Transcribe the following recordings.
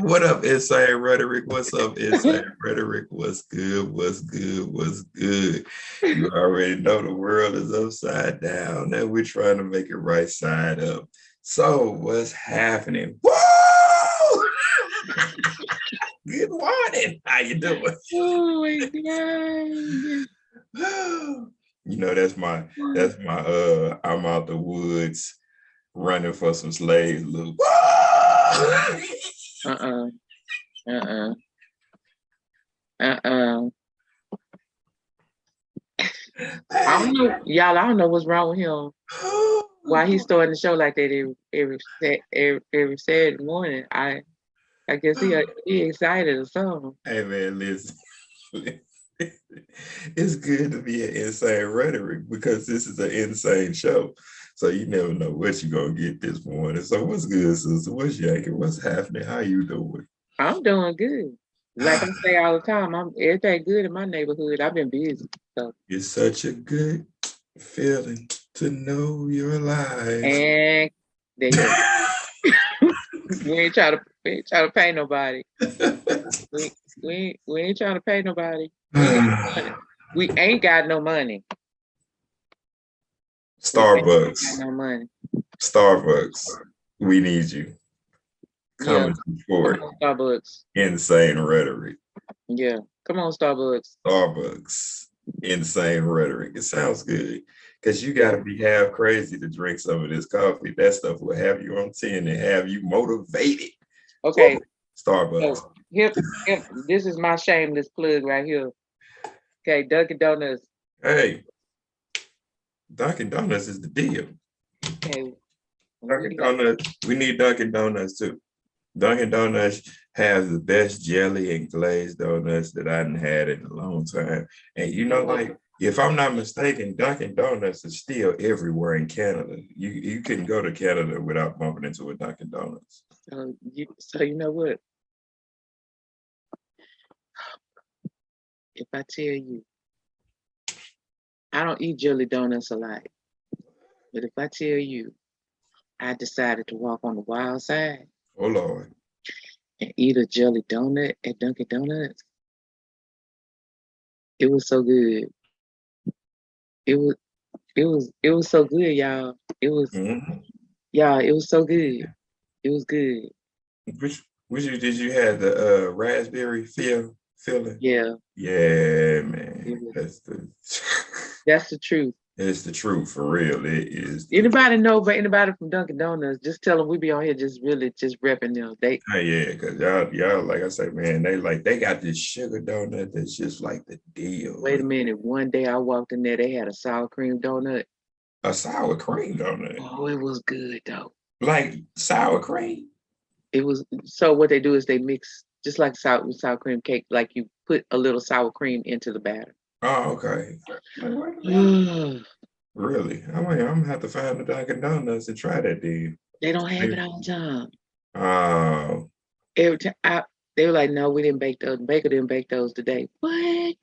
What up, Insane Rhetoric? What's up, Insane Rhetoric? What's good? What's good? What's good? You already know the world is upside down and we're trying to make it right side up. So, what's happening? Whoa! Good morning. How you doing? Oh my God. You know, that's my I'm out the woods running for some slaves look. Uh-uh. Uh-uh. Uh-uh. I don't know. Y'all, I don't know what's wrong with him. Why he's starting the show like that every Saturday morning. I guess he excited or something. Hey man, listen. It's good to be an insane rhetoric because this is an insane show. So you never know what you're gonna get this morning. So what's good, sister? What's yanking? What's happening? How you doing? I'm doing good. Like I say all the time, I'm everything good in my neighborhood. I've been busy. So It's such a good feeling to know you're alive. and there you go. We ain't trying to pay nobody. We ain't trying to pay nobody. We ain't got no money. We ain't got no money. We ain't got Starbucks. no money. Starbucks. We need you. Yeah. Coming Come forward. on, Starbucks. Insane rhetoric. Yeah. Come on, Starbucks. Starbucks. Insane rhetoric. It sounds good. Because you got to be half crazy to drink some of this coffee. That stuff will have you on 10 and have you motivated. Okay. Woo! Starbucks. So here, this is my shameless plug right here. Okay, Dunkin' Donuts. Hey, Dunkin' Donuts is the deal. Okay. Dunkin' Donuts, we need Dunkin' Donuts too. Dunkin' Donuts has the best jelly and glazed donuts that I have had in a long time. And you know, like, if I'm not mistaken, Dunkin' Donuts is still everywhere in Canada. You couldn't go to Canada without bumping into a Dunkin' Donuts. So you know what? If I tell you, I don't eat jelly donuts a lot, but if I tell you, I decided to walk on the wild side Oh Lord. and eat a jelly donut at Dunkin' Donuts. It was so good. It was it was so good, y'all. It was Mm-hmm. y'all, it was so good. It was good. Which did you have the raspberry filling? Yeah. Yeah, man. Was, That's the that's the truth. it's the truth for real. It is the Anybody know, but anybody from Dunkin' Donuts, just tell them we be on here just really just repping them. oh, yeah, because y'all, like I say, man, they got this sugar donut that's just like the deal, Wait a man. minute. One day I walked in there, they had a sour cream donut. A sour cream donut. Oh, it was good though. Like sour cream. It was so what they do is they mix just like sour cream cake, like you put a little sour cream into the batter. Oh, okay. Like, wait a minute. They Really? I'm gonna have to find the Dunkin' Donuts and try that deal. don't have it all the time. Oh, Every time they were like, no, we didn't bake those. The baker didn't bake those today. What?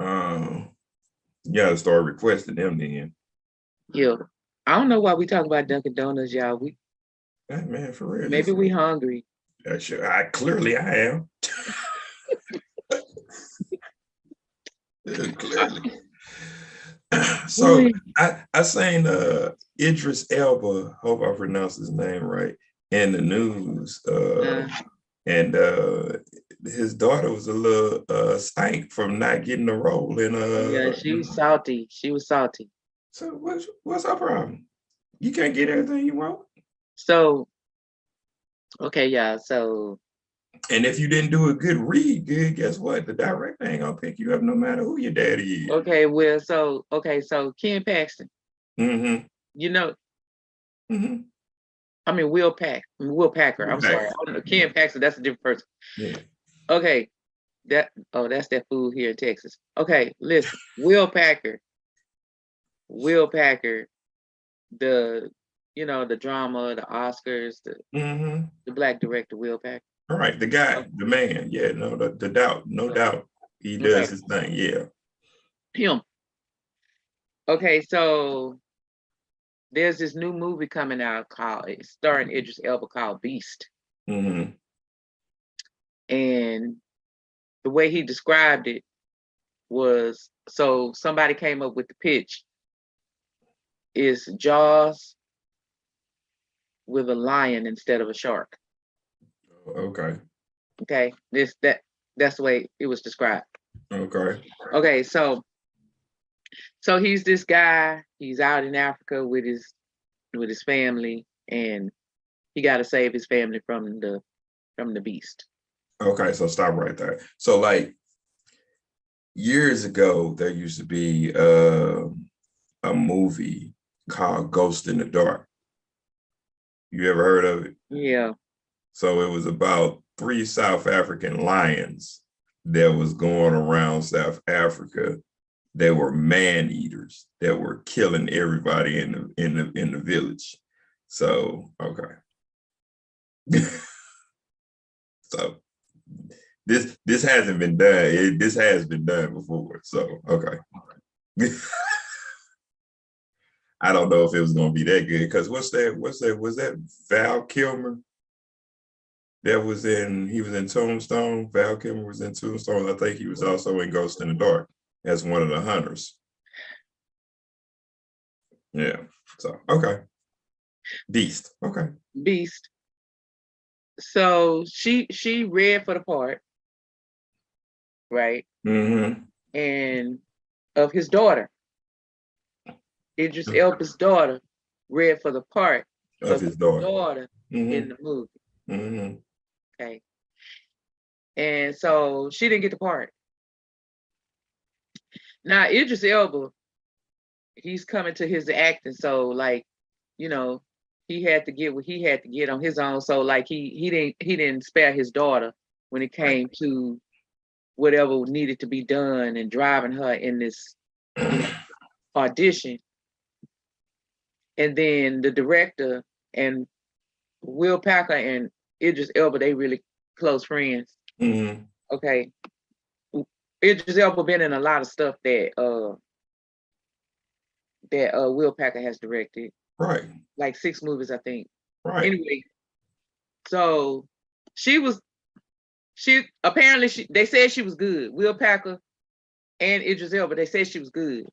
oh, you gotta start requesting them then. Yeah. I don't know why we talk about Dunkin' Donuts, y'all. We Hey, man, for real. maybe we hungry. I clearly I am. Clearly. So I seen Idris Elba, hope I pronounced his name right, in the news. And his daughter was a little stank from not getting a role in Yeah, she was salty. She was salty. So what's our problem? You can't get everything you want. So okay, yeah. So And if you didn't do a good read, good, guess what? The director ain't gonna pick you up no matter who your daddy is. okay, well, so Ken Paxton, Mm-hmm. you know, Mm-hmm. I mean Will Packer. I'm sorry. I don't know. Ken Paxton, that's a different person. Yeah. Okay. That's that food here in Texas. Okay, listen. Will Packer, the the drama, the Oscars, Mm-hmm. the black director Will Packer. All right, the guy, the man, yeah, no, the doubt, no doubt, he Okay, does his thing, yeah. him. Okay, so there's this new movie coming out called it's starring Idris Elba called Beast. Mm-hmm. And the way he described it was, so somebody came up with the pitch, is Jaws with a lion instead of a shark. Okay. Okay, that's the way it was described. Okay. Okay, so he's this guy, he's out in Africa with his family, and he got to save his family from the beast. Okay, so stop right there. So like years ago, there used to be a movie called Ghost in the Dark. You ever heard of it? Yeah. So it was about 3 South African lions that was going around South Africa. They were man eaters that were killing everybody in the village. So okay. So this hasn't been done. This has been done before. So okay. I don't know if it was gonna be that good because was that Val Kilmer? He was in Tombstone. Val Kilmer was in Tombstone. I think he was also in Ghost in the Dark as one of the hunters. Yeah. So okay. Beast. Okay. Beast. So she read for the part, right? Mm-hmm. And of his daughter. Idris Elba's daughter read for the part of his daughter in the movie. Mm-hmm. Okay. And so she didn't get the part. Now Idris Elba, he's coming to his acting, so like, you know, he had to get what he had to get on his own. So like he didn't spare his daughter when it came to whatever needed to be done and driving her in this audition. And then the director and Will Packer and Idris Elba, they really close friends. Mm-hmm. Okay. Idris Elba been in a lot of stuff that Will Packer has directed. Right. Like 6 movies, I think. Right. Anyway, so they said she was good. Will Packer and Idris Elba, they said she was good.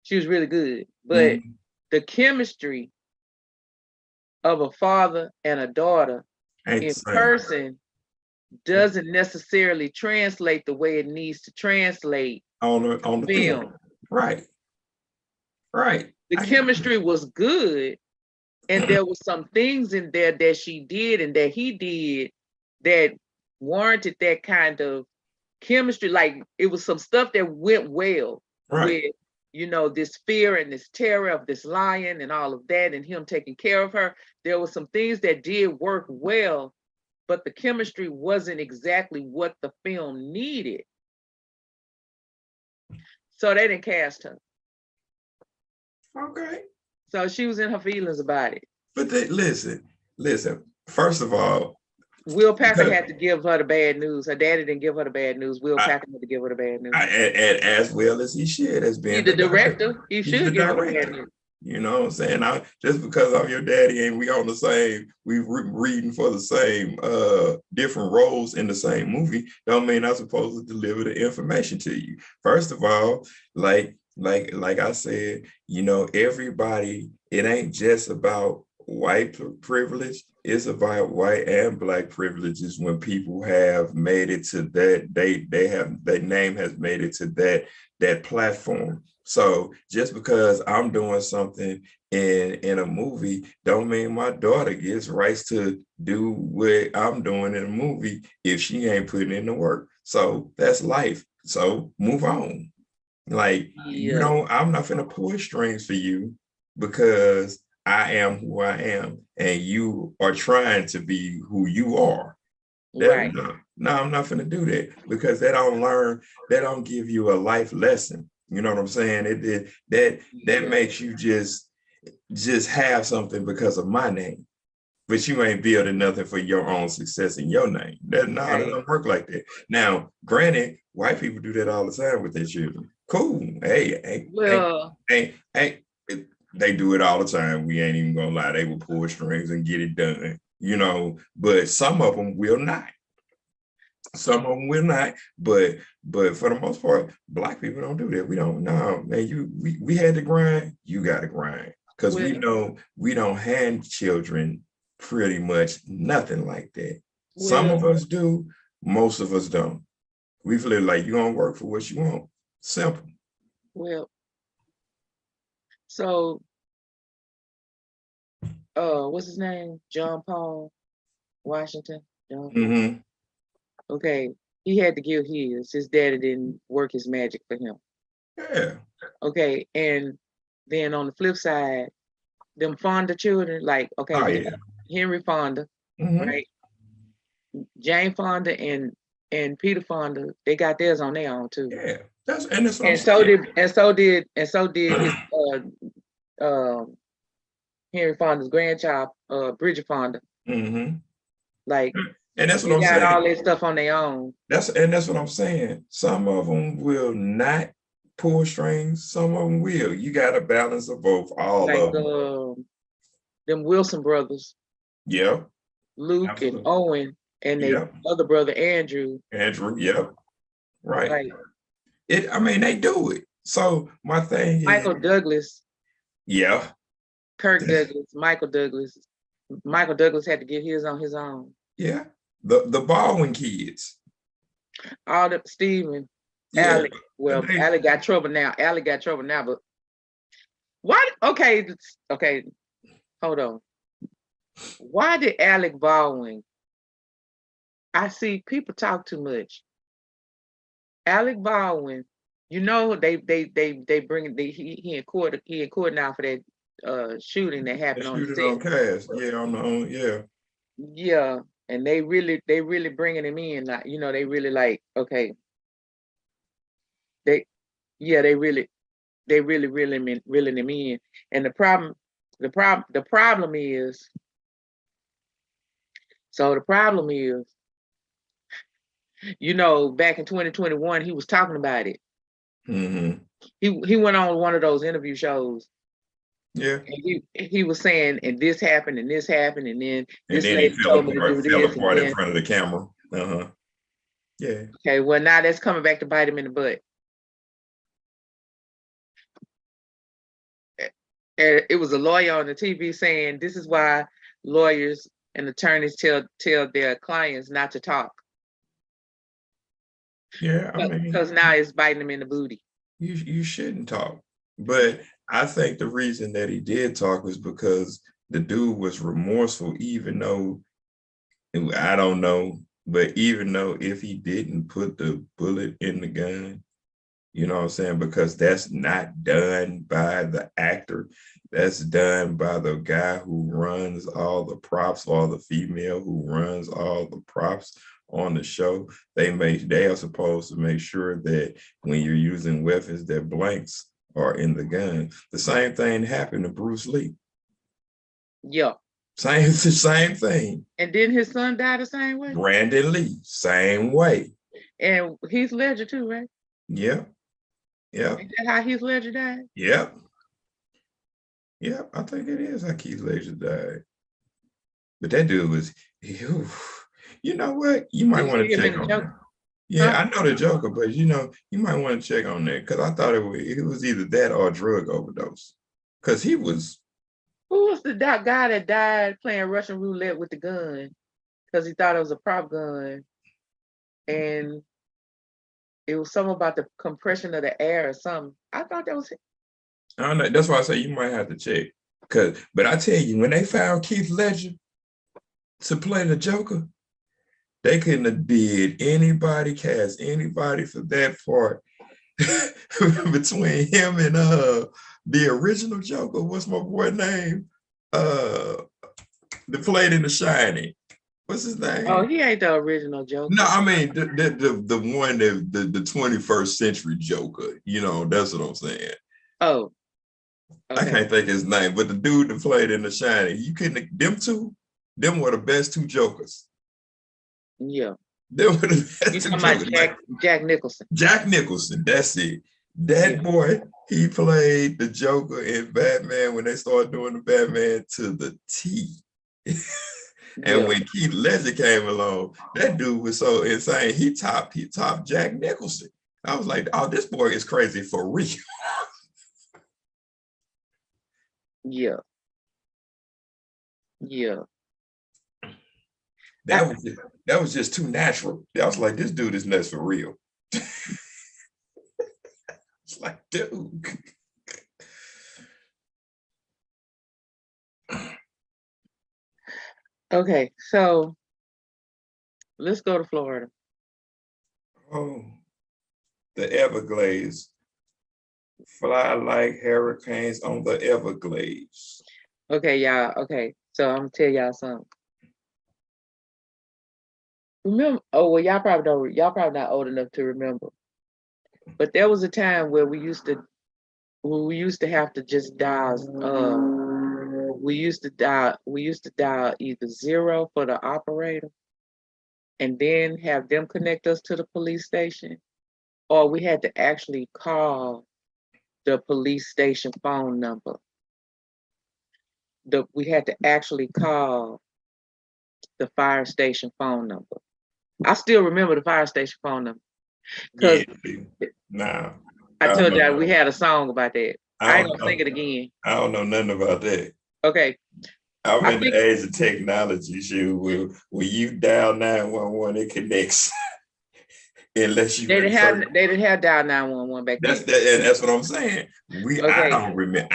She was really good. But the chemistry of a father and a daughter in person doesn't necessarily translate the way it needs to translate on the film. Right. The chemistry was good, and there was some things in there that she did and that he did that warranted that kind of chemistry. Like it was some stuff that went well with, this fear and this terror of this lion and all of that, and him taking care of her. There were some things that did work well, but the chemistry wasn't exactly what the film needed. So they didn't cast her. Okay. So she was in her feelings about it. But listen. First of all, Will Packer had to give her the bad news. Her daddy didn't give her the bad news. Will Packer had to give her the bad news. And as well as he should, as being the director. He should give her the bad news. You know what I'm saying? Just because I'm your daddy and we on the same, we reading for the same different roles in the same movie, don't mean I'm supposed to deliver the information to you. First of all, like I said, everybody, it ain't just about white privilege. It's about white and black privileges when people have made it to that, their name has made it to that platform. So just because I'm doing something in a movie, don't mean my daughter gets rights to do what I'm doing in a movie if she ain't putting in the work. So that's life. So move on. Like, I'm not finna pull strings for you because I am who I am and you are trying to be who you are. Right. No, I'm not finna do that because that don't give you a life lesson. You know what I'm saying? That makes you just have something because of my name, but you ain't building nothing for your own success in your name. That don't work like that. Now, granted, white people do that all the time with their children. Cool. Hey, they do it all the time. We ain't even gonna lie. They will pull strings and get it done. But some of them will not. Some of them will not, but for the most part, Black people don't do that. We don't know, man. We had to grind. You got to grind because we know we don't hand children pretty much nothing like that. Some of us do, most of us don't. We feel like you're gonna work for what you want. Simple. Well, so what's his name? John Paul Washington. Mm-hmm. Okay, he had to give his. His daddy didn't work his magic for him. Yeah. Okay, and then on the flip side, them Fonda children, like Henry Fonda, right? Jane Fonda and Peter Fonda, they got theirs on their own too. Yeah, that's what I'm saying. So did his Henry Fonda's grandchild, Bridget Fonda. Like, and that's what they I'm got saying. all this stuff on their own. That's what I'm saying. Some of them will not pull strings. Some of them will. You got a balance of both. All like, of them. Them Wilson brothers. Yeah. Luke Absolutely. And Owen and their other brother Andrew. Yep. Right. Like, I mean, they do it. So my thing is Michael Douglas. Yeah. Kirk Douglas, Michael Douglas. Michael Douglas had to get his on his own. Yeah. The Baldwin kids. All the Stephen. Yeah. Alec. Well, Alec got trouble now. But what? Okay. Hold on. Why did Alec Baldwin? I see people talk too much. Alec Baldwin, you know, they bring he in court now for that shooting that happened on the set. On cast, yeah, and they really bringing him in, like, you know, they really like, okay, they really reeling him in, and the problem is, you know, back in 2021, he was talking about it. He went on one of those interview shows. Yeah. And he was saying, and this happened, and this happened, and then this lady told me to do this. Fell apart in front of the camera. Yeah. Okay, well, now that's coming back to bite him in the butt. And it was a lawyer on the TV saying, this is why lawyers and attorneys tell their clients not to talk. Yeah, I mean, because now it's biting him in the booty. You shouldn't talk. But I think the reason that he did talk was because the dude was remorseful, even though, I don't know, but even though if he didn't put the bullet in the gun, you know what I'm saying? Because that's not done by the actor. That's done by the guy who runs all the props, or the female who runs all the props on the show. They are supposed to make sure that when you're using weapons, that blanks are in the gun. The same thing happened to Bruce Lee. Yeah. Same thing. And didn't his son die the same way? Brandon Lee, same way. And Heath Ledger too, right? Yeah. Yeah. Is that how Heath Ledger died? Yeah. Yeah, I think it is how Heath Ledger died. But that dude was, you know what? You might want to check on that. Yeah, I know the Joker, but you know, you might want to check on that, because I thought it was either that or a drug overdose. Because he was. Who was the guy that died playing Russian roulette with the gun? Because he thought it was a prop gun. And it was something about the compression of the air or something. I thought that was it. I don't know. That's why I say you might have to check. But I tell you, when they found Heath Ledger to play the Joker, they couldn't have cast anybody for that part between him and the original Joker. What's my boy name? That played in The Shining. What's his name? Oh, he ain't the original Joker. No, I mean the one that the 21st century Joker. You know, that's what I'm saying. Oh. Okay. I can't think of his name, but the dude that played in The Shining, you couldn't. Them were the best two Jokers. Yeah. They were the best. You talking about Jack Nicholson? Jack Nicholson. That's it. That boy, he played the Joker in Batman when they started doing the Batman to the T. And Yeah. when Keith Ledger came along, that dude was so insane. He topped Jack Nicholson. I was like, oh, this boy is crazy for real. Yeah. Yeah. That was just too natural. I was like, this dude is nuts for real. It's like, dude. Okay, so let's go to Florida. Oh, the Everglades. Fly like hurricanes on the Everglades. Okay, y'all. Okay, so I'm gonna tell y'all something. Remember? Oh well, y'all probably don't. Y'all probably not old enough to remember. But there was a time where we used to have to just dial. We used to dial either 0 for the operator, and then have them connect us to the police station, or we had to actually call the police station phone number. We had to actually call the fire station phone number. I still remember the fire station phone number because I told you we had a song about that. I ain't gonna sing it again. I don't know nothing about that. Okay. I'm in the age of technology, shoot. When you dial 911, it connects. Unless you they didn't have dial 911 back then. That's what I'm saying. I don't remember.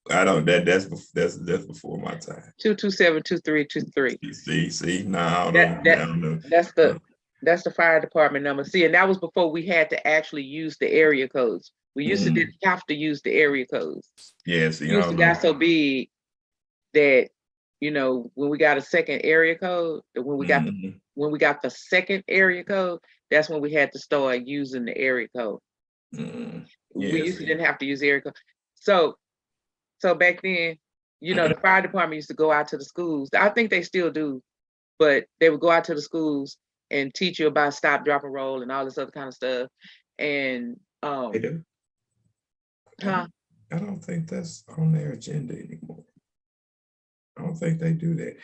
That's before my time. 227-2323. See, no, I don't know. That's the fire department number. See, and that was before we had to actually use the area codes. We used to didn't have to use the area codes. Yeah, see, used to got so big that when we got a second area code, when we got the second area code, that's when we had to start using the area code. We used to didn't have to use the area code. So back then, the fire department used to go out to the schools. I think they still do, but they would go out to the schools and teach you about stop, drop, and roll and all this other kind of stuff. And they do. I don't think that's on their agenda anymore. I don't think they do that.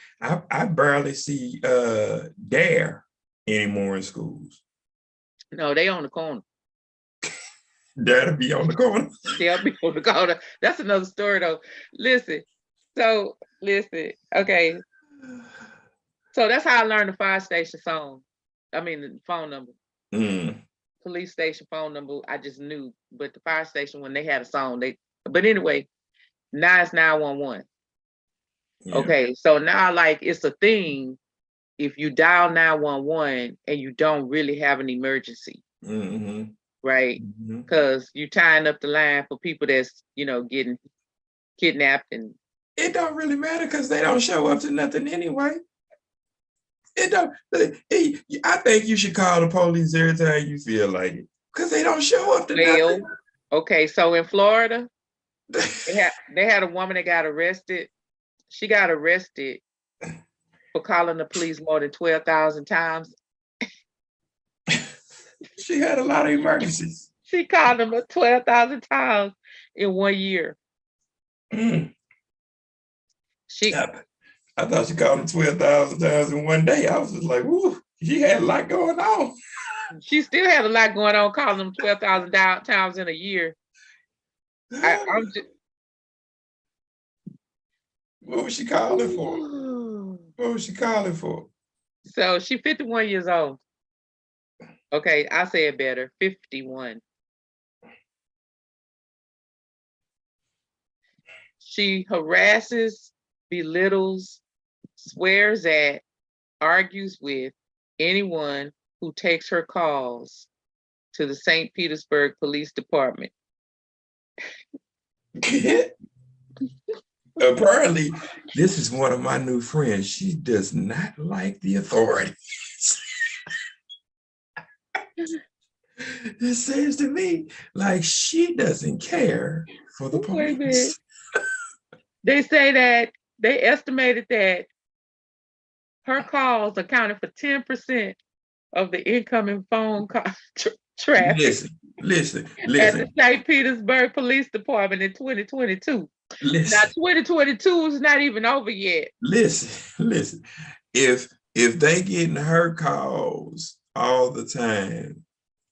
I barely see DARE anymore in schools. No, they on the corner. That'll be on the corner. They'll be on the corner. That's another story though. Listen. Okay. So that's how I learned the fire station song. I mean the phone number. Police station phone number, I just knew. But the fire station, when they had a song, but anyway, now it's 911. Yeah. Okay, so now it's a thing if you dial 911 and you don't really have an emergency. Right? Because you're tying up the line for people that's, getting kidnapped. And it don't really matter because they don't show up to nothing anyway. It don't. I think you should call the police every time you feel like it because they don't show up to nothing. Okay, so in Florida, they had a woman that got arrested. She got arrested for calling the police more than 12,000 times. She had a lot of emergencies. She called them 12,000 times in 1 year. I thought she called them 12,000 times in 1 day. I was just like, woo, she had a lot going on. She still had a lot going on, calling them 12,000 times in a year. What was she calling for? What was she calling for? So she 51 years old. Okay, I say it better, 51. She harasses, belittles, swears at, argues with anyone who takes her calls to the St. Petersburg Police Department. Apparently, this is one of my new friends. She does not like the authorities. It seems to me like she doesn't care for the police. They say that they estimated that her calls accounted for 10% of the incoming phone call traffic. Listen. At the St. Petersburg Police Department in 2022. Now, listen, 2022 is not even over yet. listen. If they getting her calls all the time,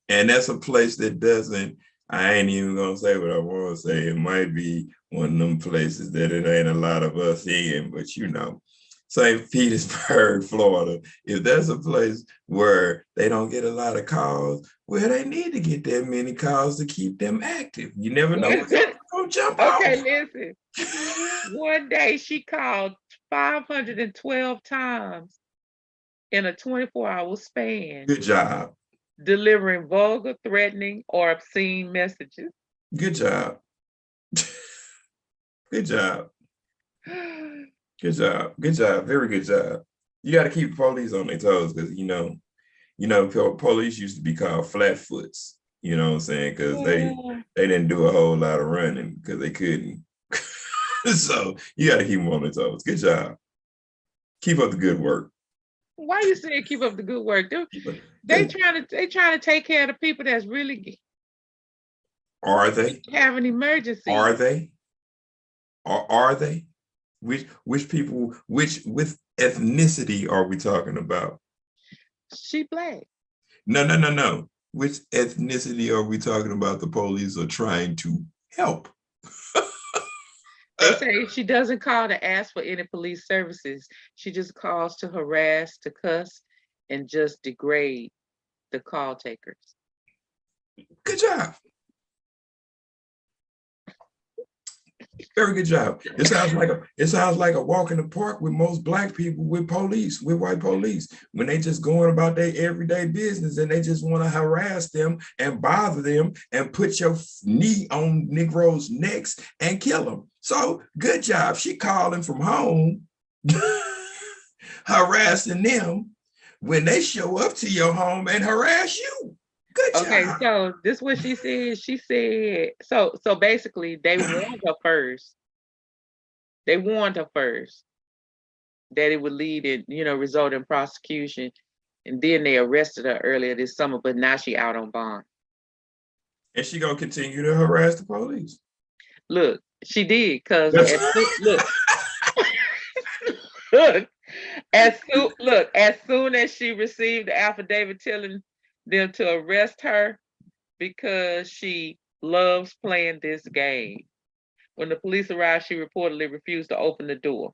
and that's a place that doesn't, I ain't even gonna say what I want to say. It might be one of them places that it ain't a lot of us in, but St. Petersburg, Florida, if there's a place where they don't get a lot of calls, well, they need to get that many calls to keep them active. You never know what's gonna jump Okay, off. listen. One day she called 512 times in a 24-hour span, Good job. delivering vulgar, threatening, or obscene messages. Good job. Good job. Good job. Good job. Very good job. You got to keep the police on their toes because police used to be called flatfoots. You know what I'm saying? Because they didn't do a whole lot of running because they couldn't. So you got to keep them on their toes. Good job. Keep up the good work. Why you saying keep up the good work? They trying to take care of the people that's really. Are they? Have an emergency. Are they? Are they? Which people? With ethnicity are we talking about? She black. No. Which ethnicity are we talking about? The police are trying to help. They say she doesn't call to ask for any police services. She just calls to harass, to cuss, and just degrade the call takers. Good job. Very good job. It sounds like a walk in the park with most black people with white police, when they just going about their everyday business and they just want to harass them and bother them and put your knee on Negroes' necks and kill them. So good job. She calling from home, harassing them when they show up to your home and harass you. Good job. Okay, so this is what she said. She said, so basically they warned her first. They warned her first that it would lead in, result in prosecution. And then they arrested her earlier this summer, but now she out on bond. And she gonna continue to harass the police. Look, she did, because as soon as she received the affidavit telling them to arrest her because she loves playing this game. When the police arrived, she reportedly refused to open the door.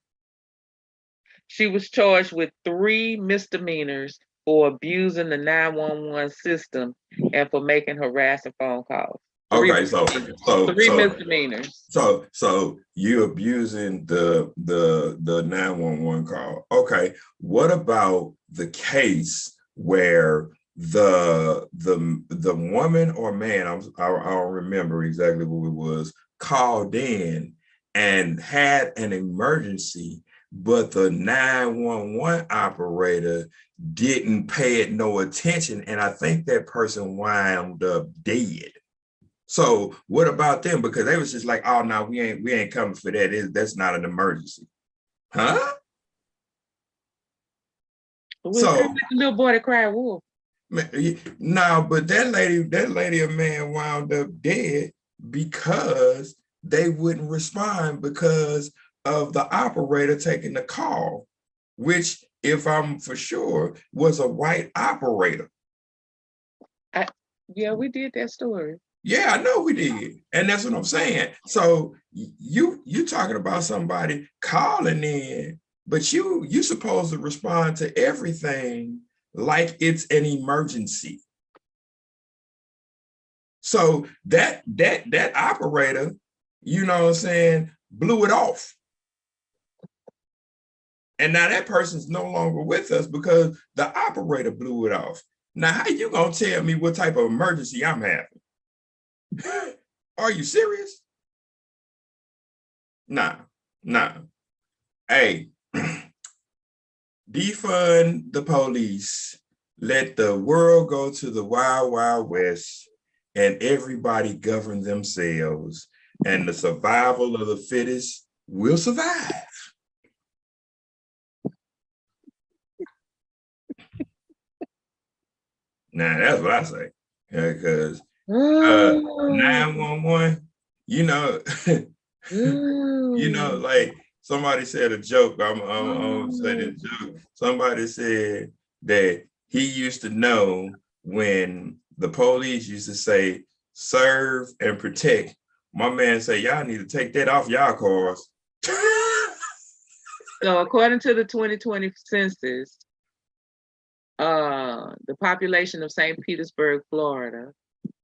She was charged with 3 misdemeanors for abusing the 911 system and for making harassing phone calls. Okay, so 3 misdemeanors. So you abusing the 911 call. Okay, what about the case where the woman or man, I don't remember exactly who it was, called in and had an emergency, but the 911 operator didn't pay it no attention, and I think that person wound up dead. So what about them? Because they was just like, oh no, we ain't coming for that. That's not an emergency. Huh? So like the little boy that cried wolf. No, but that lady or man wound up dead because they wouldn't respond because of the operator taking the call, which, if I'm for sure, was a white operator. Yeah, we did that story. Yeah, I know we did. And that's what I'm saying. So you talking about somebody calling in, but you supposed to respond to everything like it's an emergency. So that operator, you know what I'm saying, blew it off. And now that person's no longer with us because the operator blew it off. Now, how you gonna tell me what type of emergency I'm having? Are you serious? Nah. Hey, defund the police. Let the world go to the wild, wild west, and everybody govern themselves, and the survival of the fittest will survive. Now, that's what I say. Because 911, You know, Ooh. like somebody said a joke. I'm saying a joke. Somebody said that he used to know when the police used to say serve and protect. My man say, y'all need to take that off y'all cars. So according to the 2020 census, the population of St. Petersburg, Florida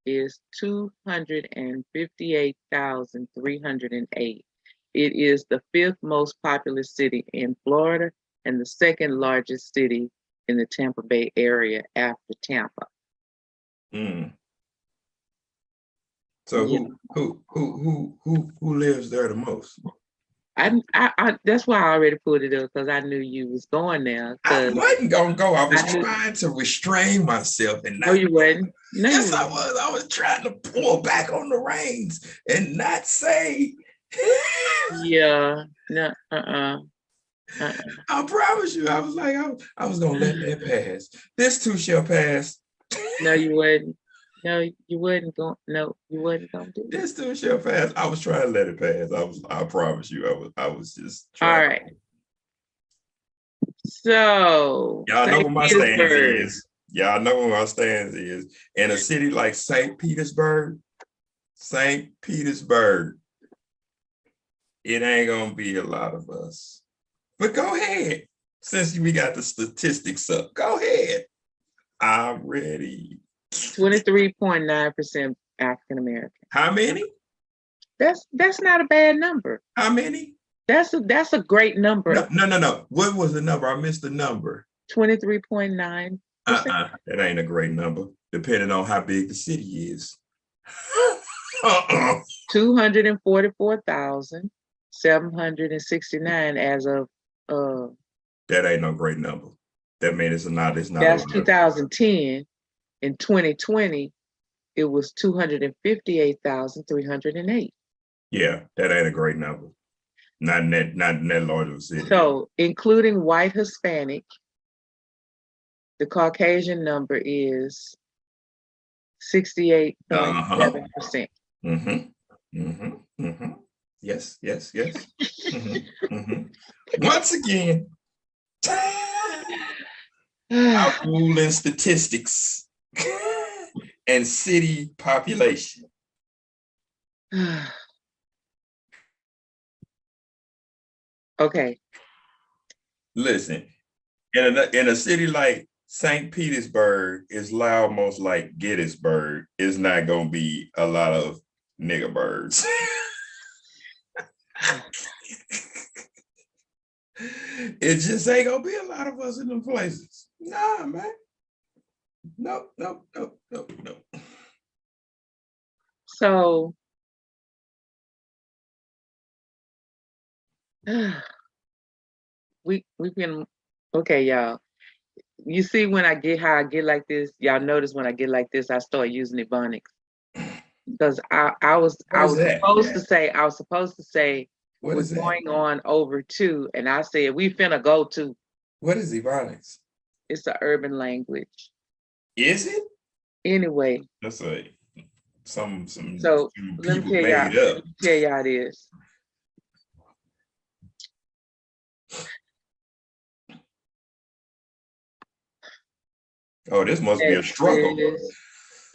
is 258,308. It is the fifth most populous city in Florida and the second largest city in the Tampa Bay area after Tampa. Mm. So Yeah. who lives there the most? That's why I already put it up, because I knew you was going there. I wasn't gonna go. I was I knew- trying to restrain myself and not. No, you wasn't. No, Yes, you I wasn't. was. I was trying to pull back on the reins and not say. Yeah. No. I promise you, I was like, I was gonna let that pass. This too shall pass. No, you wouldn't. No, you wouldn't go. No, you wouldn't gonna do it. This too shall pass. I was trying to let it pass. I promise you, I was just All trying. right. So Y'all know St. what my stance Petersburg. is. Y'all know what my stance is. In a city like St. Petersburg, it ain't gonna be a lot of us. But go ahead. Since we got the statistics up, go ahead. I'm ready. 23.9% African American. How many? That's not a bad number. How many? That's a great number. No. What was the number? I missed the number. 23.9%. That ain't a great number, depending on how big the city is. 244,769 as of that ain't no great number. That means it's not that's 2010. In 2020, it was 258,308. Yeah, that ain't a great number. Not in that large of a city. So, including white Hispanic, the Caucasian number is 68.7%. Yes. Once again, our rule in statistics and city population. Okay. Listen, in a city like St. Petersburg, is loud most like Gettysburg. It's not gonna be a lot of nigger birds. It just ain't gonna be a lot of us in them places. Nah, man. Nope. So we can, okay, y'all. You see, when I get how I get like this, y'all notice when I get like this, I start using Ebonics. Because I was supposed to say what we're going on over to, and I said we finna go to. What is Ebonics? It's an urban language. Is it? Anyway. That's some let people me made up. Let me tell y'all this. Oh, this must be a struggle.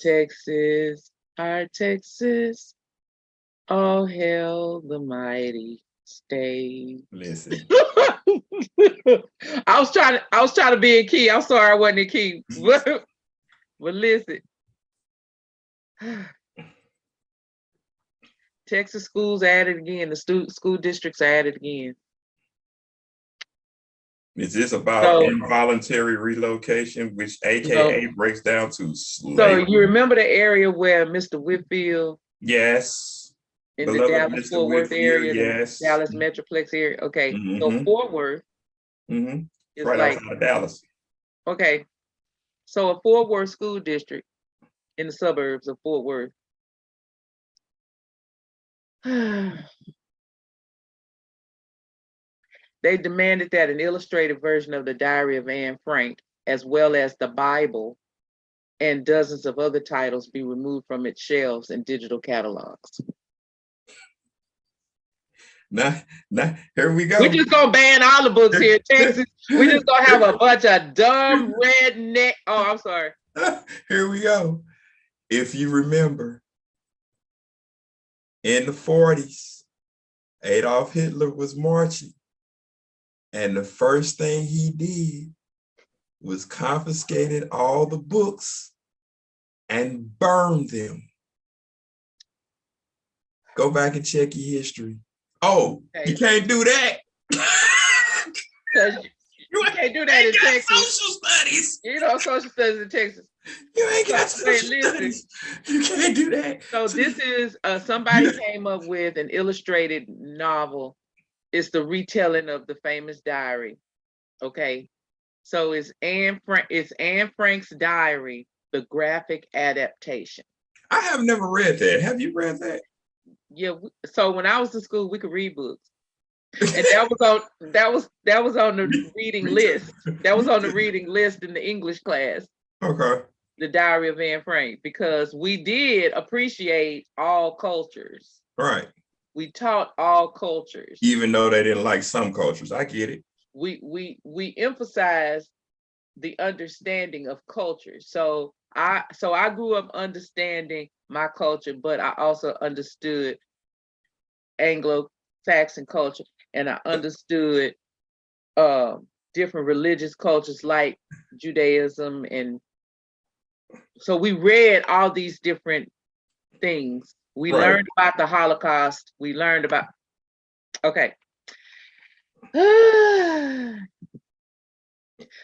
Texas, our Texas, all hail the mighty state. Listen. I was trying to be in key. I'm sorry I wasn't in key. But listen. Texas schools added again. The school districts added again. Is this about involuntary relocation, which AKA breaks down to slavery? So you remember the area where Mr. Whitfield? Yes. In the Dallas-Fort Worth area, yes. The Dallas Metroplex area. Okay, so Fort Worth is right outside of Dallas. Okay, so a Fort Worth school district in the suburbs of Fort Worth. They demanded that an illustrated version of the Diary of Anne Frank, as well as the Bible and dozens of other titles, be removed from its shelves and digital catalogs. Now, here we go. We just gonna ban all the books here in Texas. We just gonna have a bunch of dumb redneck. Oh, I'm sorry. Here we go. If you remember, in the 40s, Adolf Hitler was marching, and the first thing he did was confiscated all the books and burned them. Go back and check your history. Oh, okay. You can't do that. You can't do that in Texas. Social studies. You know, social studies in Texas. You ain't got social studies. You can't do that. So this is somebody came up with an illustrated novel. It's the retelling of the famous diary. Okay, so it's Anne Frank's diary, the graphic adaptation. I have never read that. Have you read that? Yeah. So when I was in school, we could read books, and that was on the reading list. That was on the reading list in the English class. Okay. The Diary of Anne Frank, because we did appreciate all cultures. Right. We taught all cultures, even though they didn't like some cultures. I get it. We emphasized the understanding of culture. So I grew up understanding my culture, but I also understood Anglo-Saxon culture, and I understood different religious cultures like Judaism, and so we read all these different things. We learned about the Holocaust. We learned about, okay.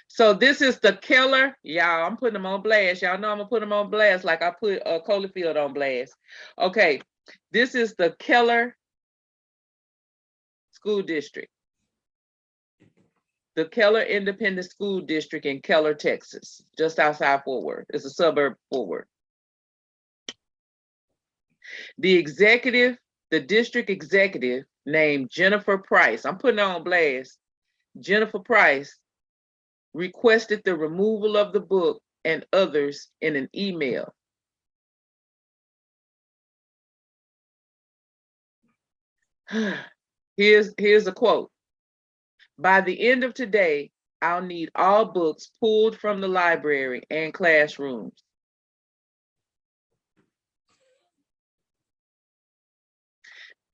So this is the Keller. Y'all, I'm putting them on blast. Y'all know I'm gonna put them on blast like I put Colefield on blast. Okay, this is the Keller School District. The Keller Independent School District in Keller, Texas, just outside Fort Worth. It's a suburb of Fort Worth. The district executive named Jennifer Price, I'm putting her on blast. Jennifer Price requested the removal of the book and others in an email. Here's a quote. By the end of today, I'll need all books pulled from the library and classrooms.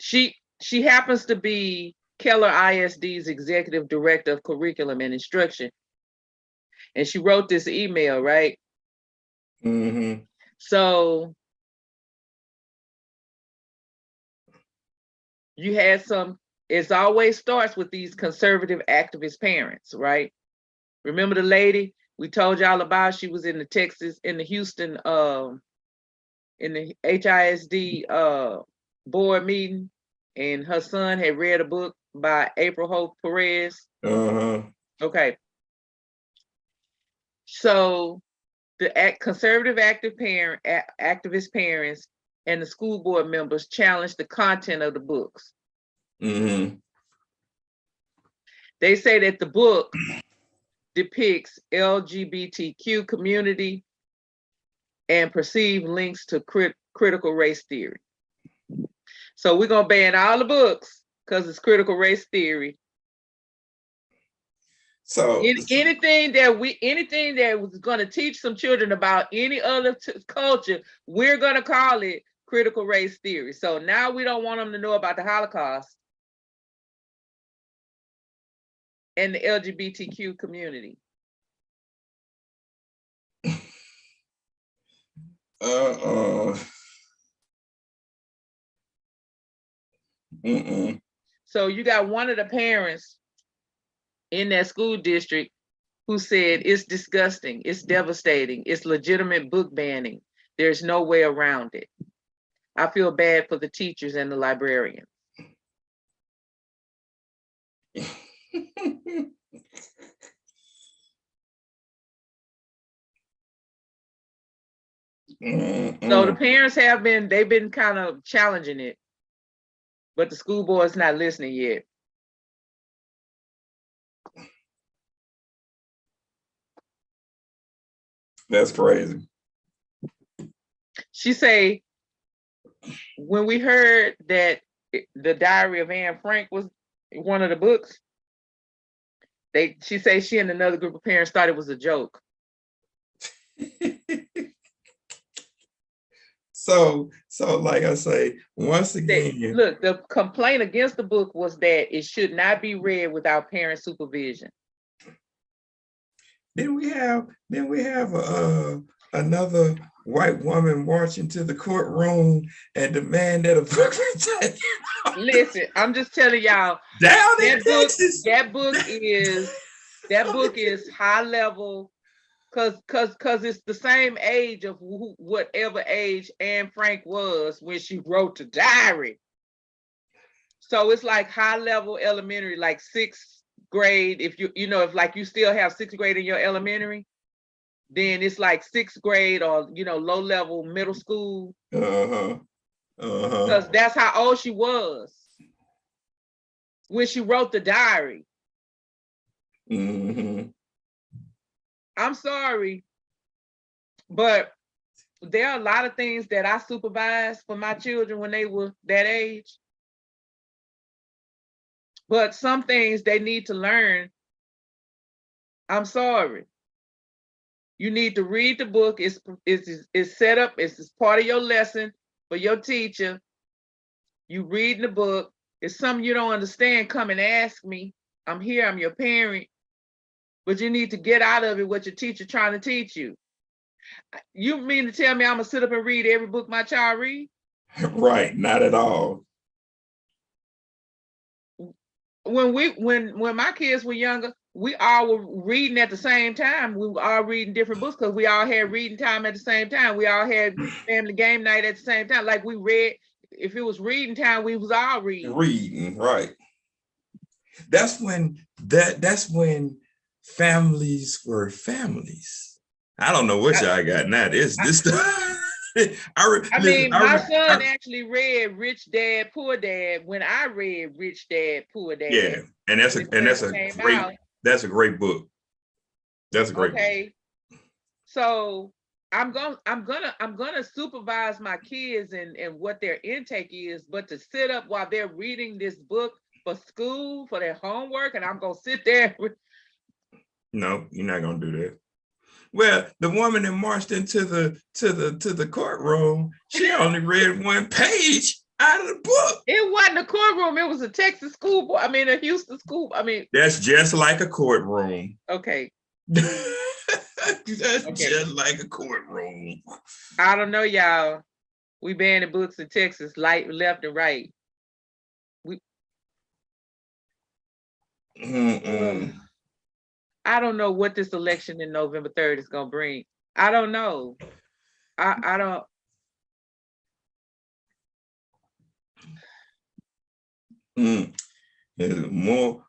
She happens to be Keller ISD's executive director of curriculum and instruction. And she wrote this email, right? Mm-hmm. So you had it always starts with these conservative activist parents, right? Remember the lady we told y'all about? She was in the Houston, in the HISD board meeting, and her son had read a book by April Hope Perez. Uh-huh. Okay. So the conservative activist parents and the school board members challenged the content of the books. Mm-hmm. They say that the book depicts LGBTQ community and perceived links to critical race theory. So we're gonna ban all the books because it's critical race theory. So anything that was gonna teach some children about any other culture, we're gonna call it critical race theory. So now we don't want them to know about the Holocaust and the LGBTQ community. So you got one of the parents in that school district who said it's disgusting, it's devastating, it's legitimate book banning. There's no way around it. I feel bad for the teachers and the librarians. So the parents they've been kind of challenging it, but the school board's not listening yet. That's crazy. She say, when we heard that The Diary of Anne Frank was one of the books. She says she and another group of parents thought it was a joke. So like I say, once again, look, the complaint against the book was that it should not be read without parent supervision. Then we have another white woman march into the courtroom and demand that a book be taken. Listen, I'm just telling y'all, that book is high level, cause it's the same age of whatever age Anne Frank was when she wrote the diary. So it's like high level elementary, like 6th grade. If if like you still have 6th grade in your elementary, then it's like 6th grade or low level middle school. Because that's how old she was when she wrote the diary. Mm-hmm. I'm sorry, but there are a lot of things that I supervised for my children when they were that age. But some things they need to learn. I'm sorry. You need to read the book. It's set up. It's part of your lesson for your teacher. You read the book. If something you don't understand, come and ask me. I'm here. I'm your parent. But you need to get out of it what your teacher trying to teach you. You mean to tell me I'm gonna sit up and read every book my child read? Right, not at all. When my kids were younger, we all were reading at the same time. We were all reading different books because we all had reading time at the same time. We all had family game night at the same time. Like we read, if it was reading time, we was all reading. Reading, right. That's when families were families. I don't know what y'all got now. This my son actually read Rich Dad Poor Dad when I read Rich Dad Poor Dad. Yeah, and that's a great book. That's a great book. So I'm gonna supervise my kids and what their intake is, but to sit up while they're reading this book for school for their homework, and I'm gonna sit there. No, you're not gonna do that. Well, the woman that marched into the courtroom, she only read one page out of the book. It wasn't a courtroom. It was a Texas school board. I mean, a Houston school. I mean, that's just like a courtroom. Okay. That's just like a courtroom. I don't know, y'all. We banning books in Texas, left and right. I don't know what this election in November 3rd is gonna bring. I don't know. I don't.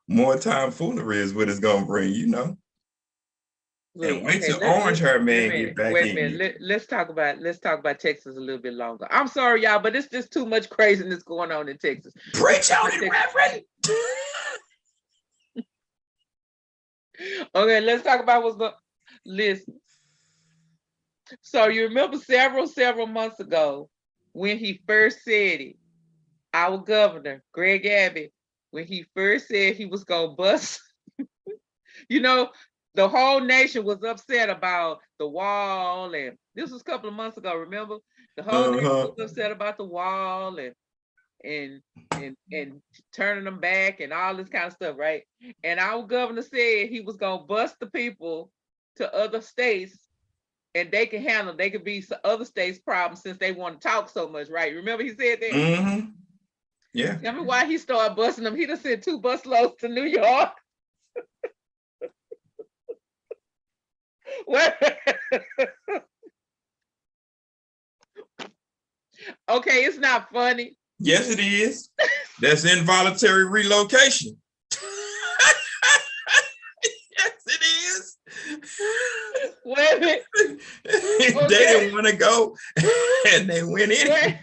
More tomfoolery is what it's gonna bring, Look, and wait till Orange Hair Man get back in. Wait a minute. Let's talk about Texas a little bit longer. I'm sorry, y'all, but it's just too much craziness going on in Texas. Preach on it, Reverend. Okay, let's talk about what's going. Listen. So you remember several months ago when he first said it, our governor, Greg Abbott, when he first said he was gonna bust, the whole nation was upset about the wall, and this was a couple of months ago, remember? The whole nation was upset about the wall and turning them back and all this kind of stuff, right? And our governor said he was gonna bust the people to other states and they could be other states' problems since they want to talk so much, right? Remember he said that? Mm-hmm. Yeah. Tell me why he started busting them. He done sent 2 bus loads to New York. Okay, it's not funny. Yes, it is. That's involuntary relocation. Yes, it is. Wait a minute. Okay. They didn't want to go, and they went anyway.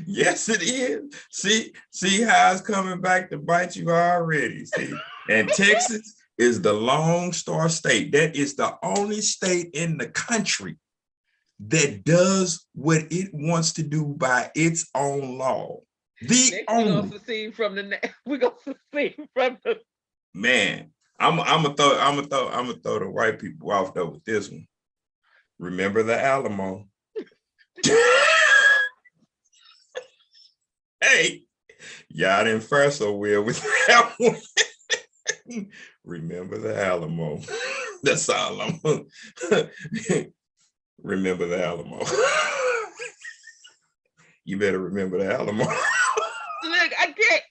Yes, it is. See how it's coming back to bite you already. See, and Texas is the Lone Star State. That is the only state in the country that does what it wants to do by its own law. The only. We're gonna secede from the Man. I'm gonna throw the white people off though with this one. Remember the Alamo. Hey, y'all didn't fare so well with that one. Remember the Alamo. That's all I'm. Remember the Alamo. You better remember the Alamo. Look, I can't.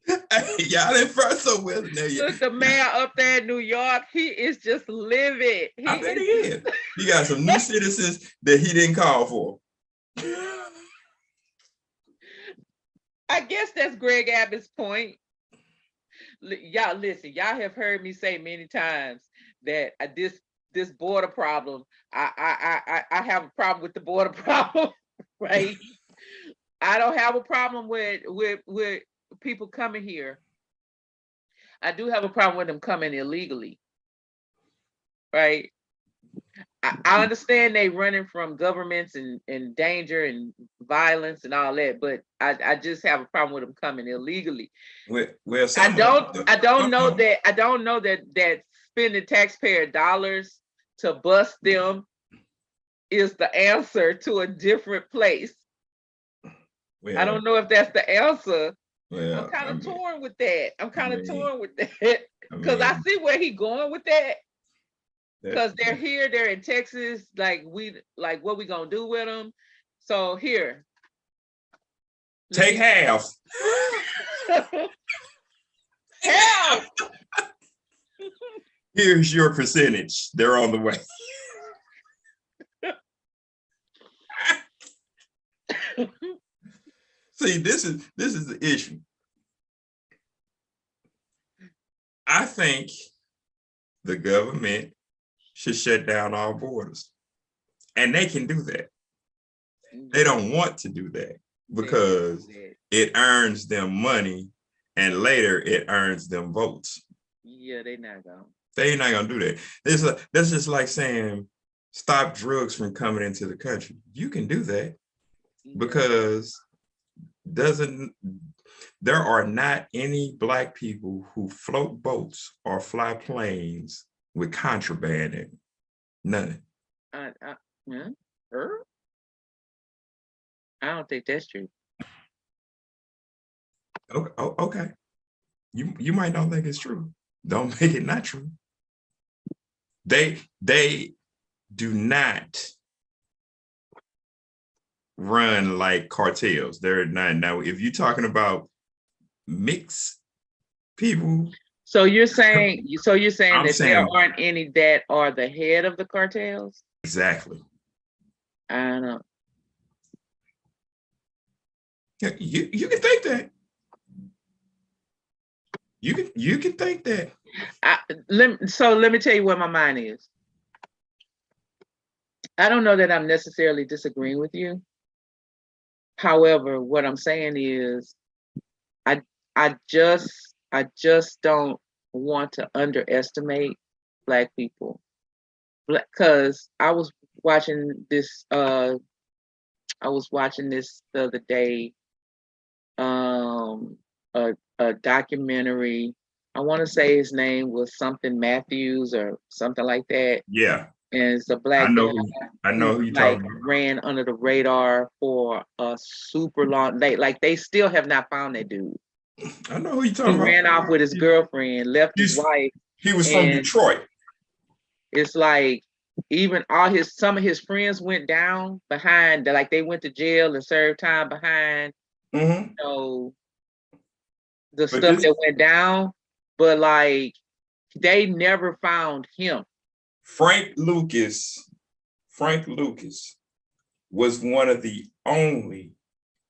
Hey, y'all didn't fare so well. Look, the mayor up there in New York, he is just livid. I bet he is. He got some new citizens that he didn't call for. I guess that's Greg Abbott's point. Y'all listen, y'all have heard me say many times that this border problem, I have a problem with the border problem, right? I don't have a problem with people coming here. I do have a problem with them coming illegally, right? I understand they running from governments and danger and violence and all that, but I just have a problem with them coming illegally. Well, I don't know that spending taxpayer dollars to bust them is the answer to a different place. Well, I don't know if that's the answer. Well, I'm kind of torn with that. Because I see where he's going with that. Because they're here, they're in Texas. Like what we gonna do with them? So here, take half. Half. Here's your percentage. They're on the way. See, this is the issue. I think the government should shut down all borders. And they can do that. They don't want to do that because it earns them money and later it earns them votes. Yeah, they're not gonna. They're not gonna do that. That's just like saying stop drugs from coming into the country. You can do that because there are not any Black people who float boats or fly planes with contraband in. None. I don't think that's true. Okay. You might not think it's true. Don't make it not true. They do not run like cartels. They're not. Now, if you're talking about mixed people. So you're saying that there aren't any that are the head of the cartels? Exactly. I don't know. Yeah, you can think that. You can think that. Let me tell you where my mind is. I don't know that I'm necessarily disagreeing with you. However, what I'm saying is I just don't want to underestimate Black people. Because I was watching this the other day, a documentary. I want to say his name was something Matthews or something like that. Yeah. And it's a Black guy. I know who you're talking about. Ran under the radar for a super long. They still have not found that dude. I know who you're talking about. He ran off with his girlfriend, left his wife. He was from Detroit. It's like even some of his friends went down behind. They went to jail and served time behind. Mm-hmm. The stuff that went down, but they never found him. Frank Lucas was one of the only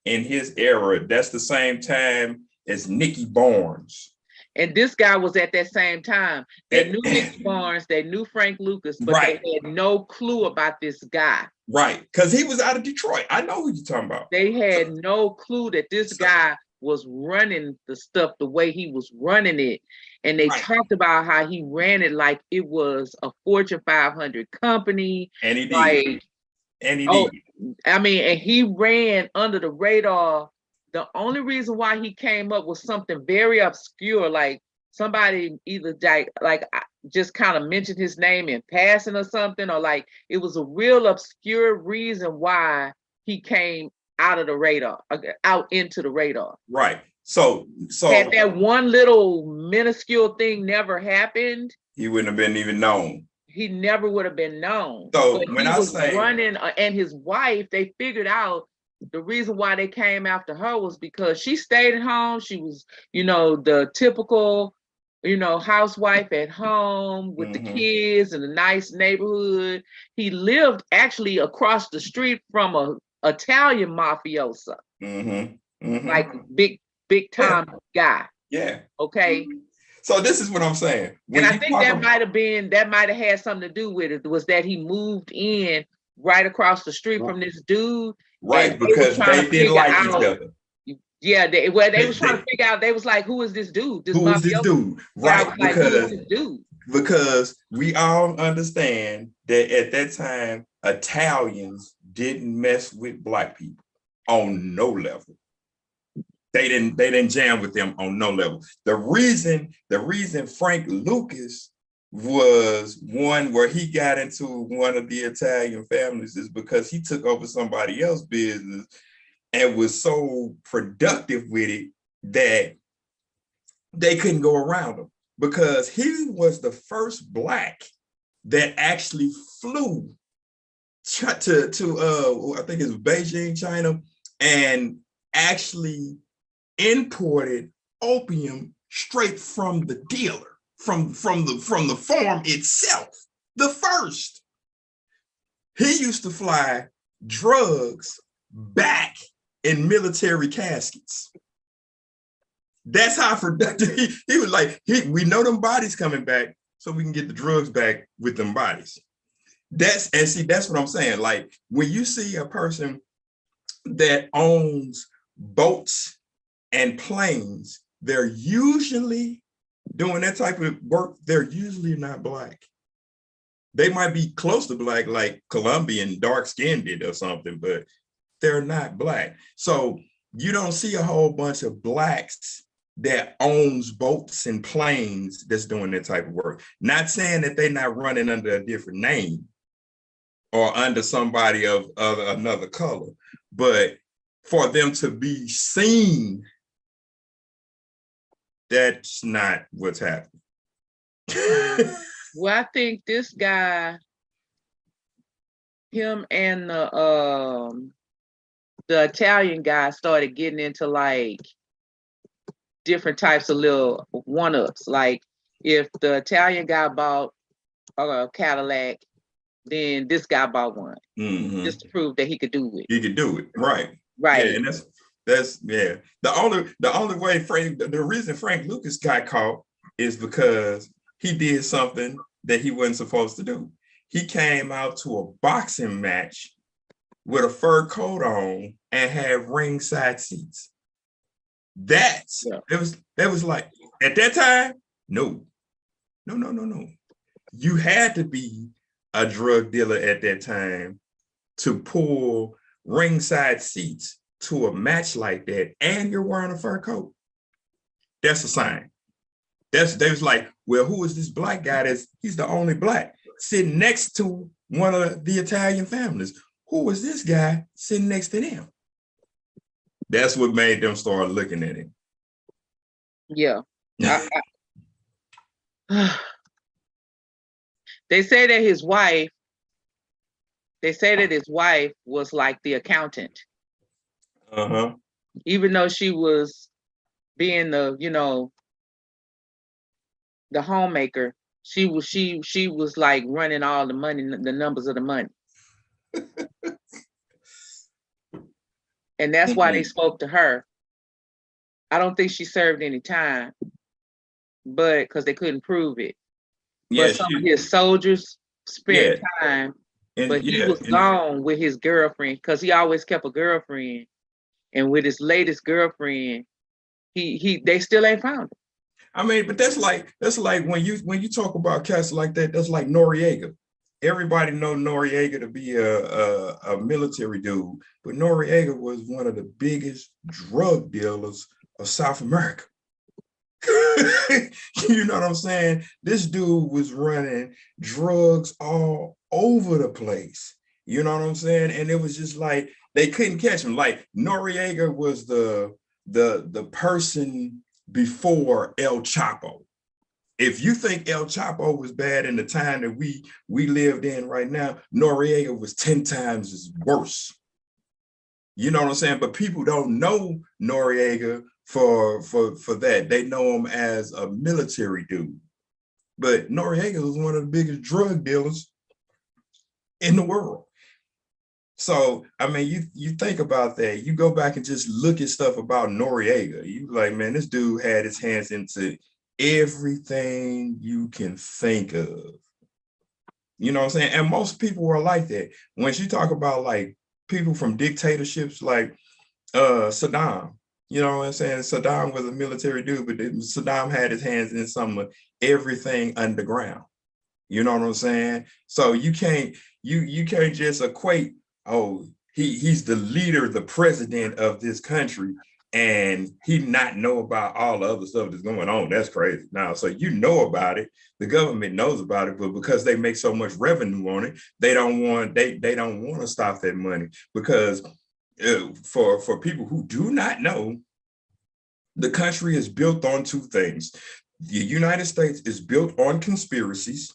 in his era. That's the same time as Nicky Barnes. And this guy was at that same time. They knew Nicky Barnes, they knew Frank Lucas, but they had no clue about this guy. Right, because he was out of Detroit. I know who you're talking about. They had no clue that this guy was running the stuff the way he was running it. And they talked about how he ran it like it was a Fortune 500 company. And he did. Like, and he did. I mean, and he ran under the radar. The only reason why he came up was something very obscure, like somebody either like just kind of mentioned his name in passing or something, or like it was a real obscure reason why he came out of the radar, out into the radar. Right. So had that one little minuscule thing never happened, he wouldn't have been even known. He never would have been known. So but when he I was say running, and his wife, they figured out the reason why they came after her was because she stayed at home. She was, the typical, housewife at home with the kids in a nice neighborhood. He lived actually across the street from a Italian mafioso, like big time guy. Yeah. Okay. So this is what I'm saying. And I think that might have had something to do with it, was that he moved in right across the street from this dude. Right, because they didn't like each other. Yeah, they was trying to figure out, they was like, who is this dude? Who is this dude? Right, like, who is this dude? Because we all understand that at that time, Italians didn't mess with Black people on no level. They didn't jam with them on no level. The reason Frank Lucas was one where he got into one of the Italian families is because he took over somebody else's business and was so productive with it that they couldn't go around him, because he was the first Black that actually flew to I think it's Beijing, China, and actually imported opium straight from the dealer, from the farm itself. The first. He used to fly drugs back in military caskets. That's how productive he was. Like, we know them bodies coming back, so we can get the drugs back with them bodies. That's what I'm saying. Like, when you see a person that owns boats and planes, they're usually doing that type of work. They're usually not Black. They might be close to Black, like Colombian, dark-skinned or something, but they're not Black. So you don't see a whole bunch of Blacks that owns boats and planes that's doing that type of work. Not saying that they're not running under a different name or under somebody of another color, but for them to be seen, that's not what's happening. Well, I think this guy, him and the Italian guy started getting into like different types of little one-ups. Like, if the Italian guy bought a Cadillac, then this guy bought one, just to prove that he could do it. He could do it, right? Right. Yeah, and that's yeah. The only way the reason Frank Lucas got caught is because he did something that he wasn't supposed to do. He came out to a boxing match with a fur coat on and had ringside seats. That was like, at that time, no. You had to be a drug dealer at that time to pull ringside seats to a match like that, and you're wearing a fur coat. That's a sign. They was like, well, who is this Black guy? He's the only Black sitting next to one of the Italian families. Who was this guy sitting next to them? That's what made them start looking at him. Yeah. They say that his wife was like the accountant. Even though she was being the homemaker, she was like running all the money, the numbers of the money. And that's why they spoke to her. I don't think she served any time, but because they couldn't prove it. Yeah, but some of his soldiers spent time, but he was gone with his girlfriend, because he always kept a girlfriend. And with his latest girlfriend, They still ain't found him. I mean, but that's like when you talk about cats like that, that's like Noriega. Everybody know Noriega to be a military dude, but Noriega was one of the biggest drug dealers of South America. You know what I'm saying? This dude was running drugs all over the place. You know what I'm saying? And it was just like they couldn't catch him. Like Noriega was the person before El Chapo. If you think El Chapo was bad in the time that we lived in right now, Noriega was 10 times as worse. You know what I'm saying? But people don't know Noriega for that. They know him as a military dude. But Noriega was one of the biggest drug dealers in the world. So, I mean, you think about that. You go back and just look at stuff about Noriega. You like, man, this dude had his hands into everything you can think of. You know what I'm saying? And most people are like that. When you talk about like people from dictatorships like Saddam, you know what I'm saying? Saddam was a military dude, but Saddam had his hands in some of everything underground. You know what I'm saying? So you can't just equate, oh, he's the leader, the president of this country, and he not know about all the other stuff that's going on. That's crazy. Now, so you know about it, the government knows about it, but because they make so much revenue on it, they don't want to stop that money. Because for people who do not know, the country is built on two things. The United States is built on conspiracies,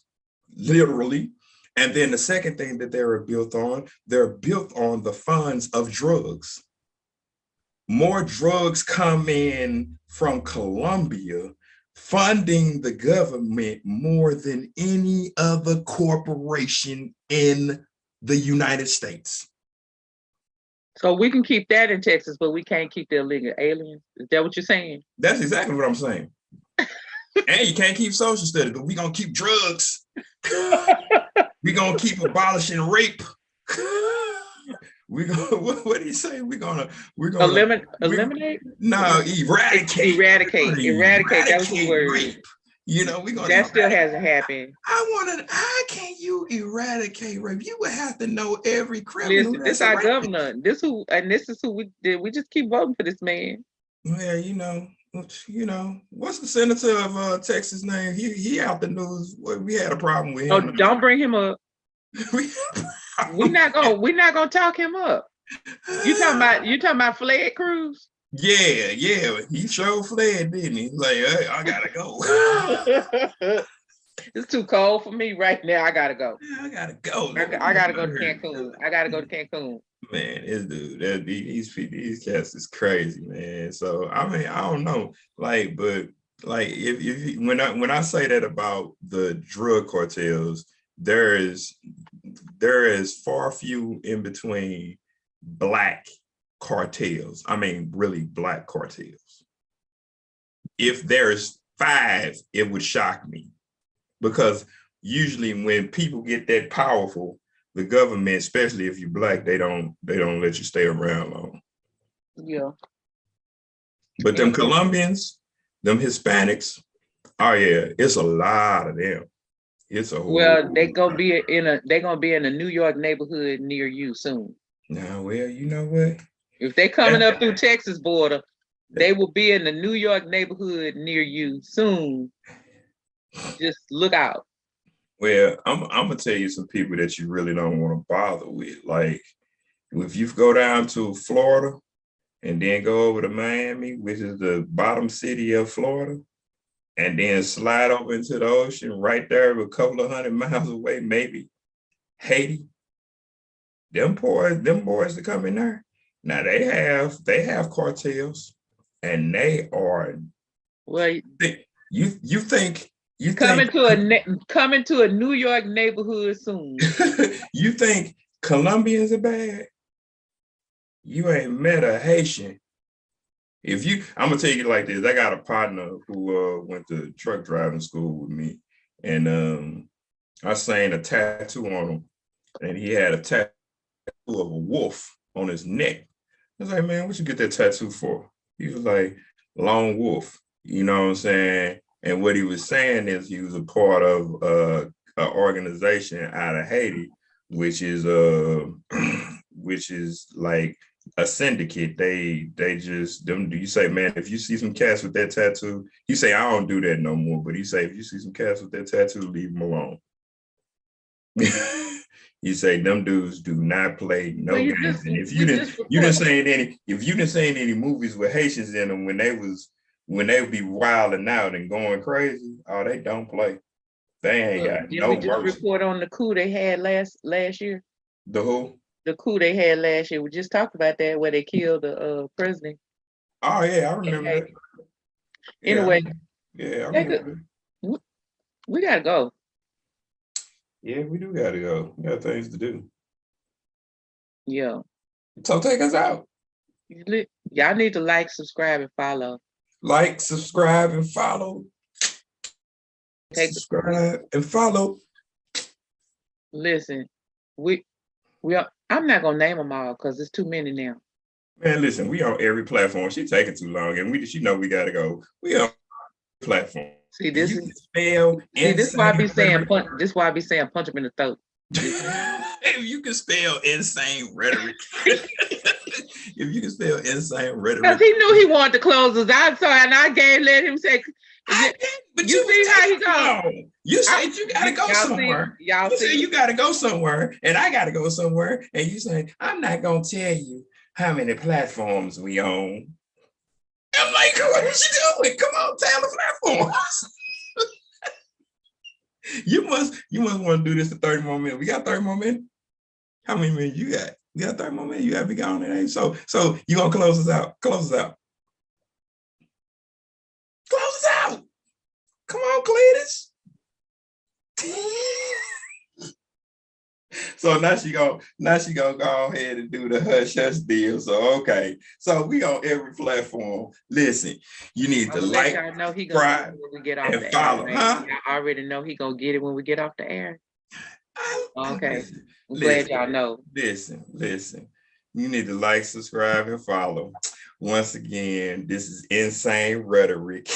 literally. And then the second thing that they're built on the funds of drugs. More drugs come in from Colombia, funding the government more than any other corporation in the United States. So we can keep that in Texas, but we can't keep the illegal aliens. Is that what you're saying? That's exactly what I'm saying. And you can't keep social studies, but we're going to keep drugs. We're going to keep abolishing rape. We're gonna, what do you say? We're gonna eliminate? No, eradicate. Eradicate. That was the word. Rape. You know, we're gonna. That still hasn't happened. How can you eradicate rape? You would have to know every criminal. Listen, this our governor. This is who we did. We just keep voting for this man. Yeah, you know, what's the senator of Texas name? He out the news. We had a problem with him. Oh, don't bring him up. We're not gonna talk him up. You talking about Fled Cruz? Yeah, he sure fled, didn't he? Like, hey, I gotta go. It's too cold for me right now. I gotta go. I gotta go. I gotta go to Cancun. I gotta go to Cancun. Man, this dude, these cats is crazy, man. So I mean, I don't know, like, but like, if when I say that about the drug cartels, there is far few in between black cartels. I mean, really black cartels. If there's 5, it would shock me, because usually when people get that powerful, the government, especially if you're black, they don't let you stay around long. Yeah. But them Colombians, them Hispanics, oh yeah, it's a lot of them. It's a whole. Well, they're gonna be in a New York neighborhood near you soon. Now, well, you know what? If they coming up through Texas border, they will be in the New York neighborhood near you soon. Just look out. Well, I'm gonna tell you some people that you really don't want to bother with. Like, if you go down to Florida and then go over to Miami, which is the bottom city of Florida, and then slide over into the ocean right there, a couple of 100 miles away, maybe Haiti. Them boys that come in there. Now they have cartels, and they are. Well, you think coming to a New York neighborhood soon. You think Colombians are bad? You ain't met a Haitian. I'm gonna tell you like this. I got a partner who went to truck driving school with me, and I seen a tattoo on him, and he had a tattoo of a wolf on his neck. I was like, man, what you get that tattoo for? He was like, lone wolf. You know what I'm saying? And what he was saying is he was a part of an organization out of Haiti, which is which is like a syndicate. They just them. Do you say, man, if you see some cats with that tattoo, he say I don't do that no more. But he say if you see some cats with that tattoo, leave them alone. You say them dudes do not play no Well, games. And if you didn't say in any movies with Haitians in them when they would be wilding out and going crazy, oh, they don't play. They ain't got did no we just mercy. report on the coup they had last year? The who? The coup they had last year. We just talked about that where they killed the president. Oh yeah, I remember that. Anyway, yeah, I remember. We gotta go. Yeah, we do gotta go. We got things to do. Yeah. So take us out. Y'all need to like, subscribe, and follow. Like, subscribe, and follow. Subscribe and follow. Listen, we are. I'm not gonna name them all because there's too many now. Man, listen, we on every platform. She taking too long, and she know we gotta go. We on platform. See, this you is spell. See, this is why I be saying punch. This is why I be saying punch him in the throat. If you can spell insane rhetoric. If you can spell insane rhetoric. Because he knew he wanted to close us out, so and I let him say. But you see how he go. You said you gotta go somewhere. You say you gotta go somewhere, and I gotta go somewhere, and you say I'm not gonna tell you how many platforms we own. I'm like, what are you doing? Come on, tell the platforms. You must want to do this for 30 more minutes. We got 30 more minutes. How many minutes you got? We got 30 more minutes. You gotta be gone today. So you gonna close us out? Close us out. Close us out. Come on, Cletus. So now she gonna go ahead and do the hush hush deal. So okay, so we on every platform. Listen, you need to like, subscribe, and follow. Huh? I already know he gonna get it when we get off the air. Okay, I'm glad y'all know. Listen. You need to like, subscribe, and follow. Once again, this is Insane Rhetoric.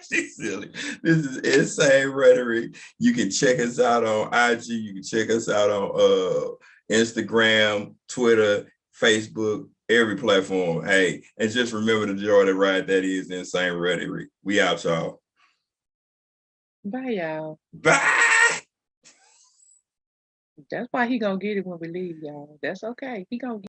She's silly. This is Insane Rhetoric. You can check us out on IG. You can check us out on Instagram, Twitter, Facebook, every platform. Hey, and just remember the joy of the ride that is Insane Rhetoric. We out, y'all. Bye, y'all. Bye. That's why he gonna get it when we leave, y'all. That's okay. He gonna get